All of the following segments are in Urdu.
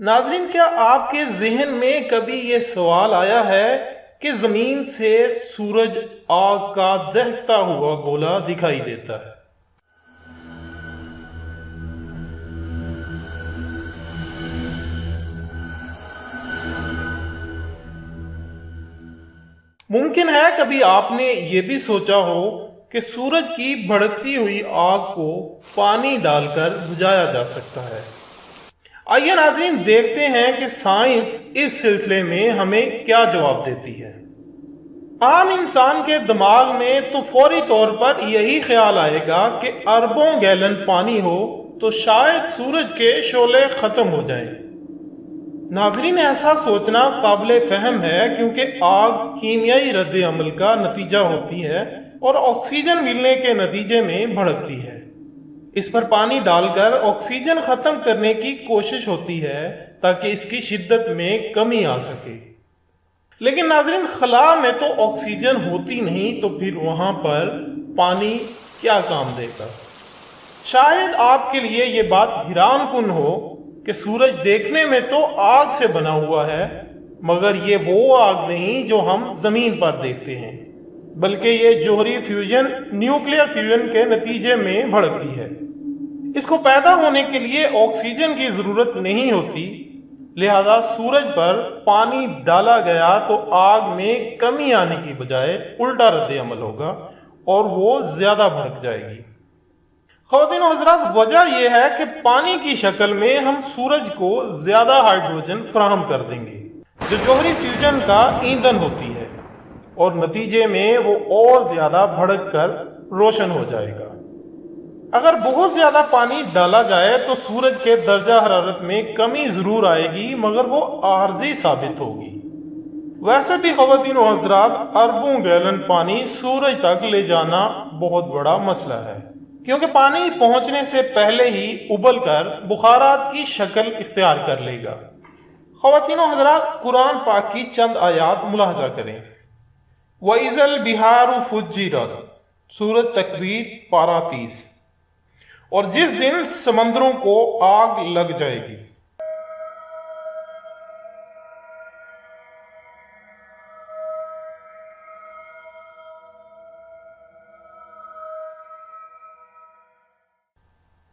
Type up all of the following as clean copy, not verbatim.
ناظرین، کیا آپ کے ذہن میں کبھی یہ سوال آیا ہے کہ زمین سے سورج آگ کا دہتا ہوا گولا دکھائی دیتا ہے؟ ممکن ہے کبھی آپ نے یہ بھی سوچا ہو کہ سورج کی بھڑکتی ہوئی آگ کو پانی ڈال کر بجھایا جا سکتا ہے۔ آئیے ناظرین دیکھتے ہیں کہ سائنس اس سلسلے میں ہمیں کیا جواب دیتی ہے۔ عام انسان کے دماغ میں تو فوری طور پر یہی خیال آئے گا کہ اربوں گیلن پانی ہو تو شاید سورج کے شعلے ختم ہو جائیں۔ ناظرین، ایسا سوچنا قابل فہم ہے کیونکہ آگ کیمیائی رد عمل کا نتیجہ ہوتی ہے اور آکسیجن ملنے کے نتیجے میں بھڑکتی ہے۔ اس پر پانی ڈال کر آکسیجن ختم کرنے کی کوشش ہوتی ہے تاکہ اس کی شدت میں کمی آ سکے۔ لیکن ناظرین، خلا میں تو آکسیجن ہوتی نہیں، تو پھر وہاں پر پانی کیا کام دے گا؟ شاید آپ کے لیے یہ بات حیران کن ہو کہ سورج دیکھنے میں تو آگ سے بنا ہوا ہے، مگر یہ وہ آگ نہیں جو ہم زمین پر دیکھتے ہیں، بلکہ یہ جوہری فیوژن، نیوکلیئر فیوژن کے نتیجے میں بھڑکتی ہے۔ اس کو پیدا ہونے کے لیے آکسیجن کی ضرورت نہیں ہوتی، لہذا سورج پر پانی ڈالا گیا تو آگ میں کمی آنے کی بجائے الٹا رد عمل ہوگا اور وہ زیادہ بھڑک جائے گی۔ خواتین و حضرات، وجہ یہ ہے کہ پانی کی شکل میں ہم سورج کو زیادہ ہائیڈروجن فراہم کر دیں گے جو جوہری فیوژن کا ایندھن ہوتی ہے، اور نتیجے میں وہ اور زیادہ بھڑک کر روشن ہو جائے گا۔ اگر بہت زیادہ پانی ڈالا جائے تو سورج کے درجہ حرارت میں کمی ضرور آئے گی، مگر وہ عارضی ثابت ہوگی۔ ویسے بھی خواتین و حضرات، اربوں گیلن پانی سورج تک لے جانا بہت بڑا مسئلہ ہے، کیونکہ پانی پہنچنے سے پہلے ہی ابل کر بخارات کی شکل اختیار کر لے گا۔ خواتین و حضرات، قرآن پاک کی چند آیات ملاحظہ کریں۔ وَإِذَا الْبِحَارُ فُجِّرَتْ، سورۃ تکویر پارہ 30۔ اور جس دن سمندروں کو آگ لگ جائے گی۔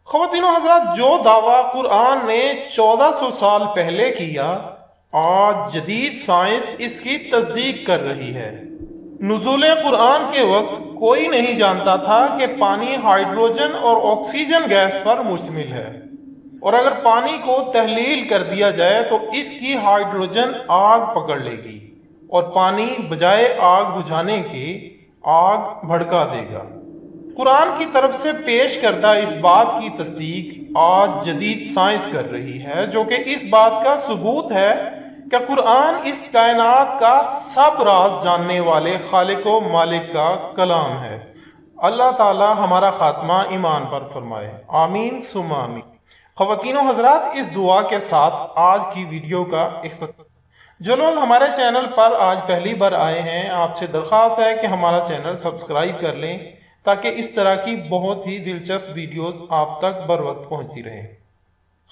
خواتین و حضرات، جو دعویٰ قرآن نے 1400 سال پہلے کیا، آج جدید سائنس اس کی تصدیق کر رہی ہے۔ نزول قرآن کے وقت کوئی نہیں جانتا تھا کہ پانی ہائیڈروجن اور آکسیجن گیس پر مشتمل ہے، اور اگر پانی کو تحلیل کر دیا جائے تو اس کی ہائیڈروجن آگ پکڑ لے گی اور پانی بجائے آگ بجھانے کے آگ بھڑکا دے گا۔ قرآن کی طرف سے پیش کردہ اس بات کی تصدیق آج جدید سائنس کر رہی ہے، جو کہ اس بات کا ثبوت ہے کہ قرآن اس کائنات کا سب راز جاننے والے خالق و مالک کا کلام ہے۔ اللہ تعالی ہمارا خاتمہ ایمان پر فرمائے، آمین ثم آمین۔ خواتین و حضرات، اس دعا کے ساتھ آج کی ویڈیو کا اختتام۔ جو لوگ ہمارے چینل پر آج پہلی بار آئے ہیں، آپ سے درخواست ہے کہ ہمارا چینل سبسکرائب کر لیں تاکہ اس طرح کی بہت ہی دلچسپ ویڈیوز آپ تک بر وقت پہنچتی رہیں۔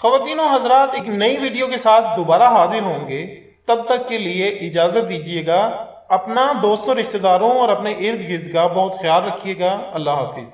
خواتین و حضرات، ایک نئی ویڈیو کے ساتھ دوبارہ حاضر ہوں گے، تب تک کے لیے اجازت دیجیے گا۔ اپنا دوستوں، رشتہ داروں اور اپنے ارد گرد کا بہت خیال رکھیے گا۔ اللہ حافظ۔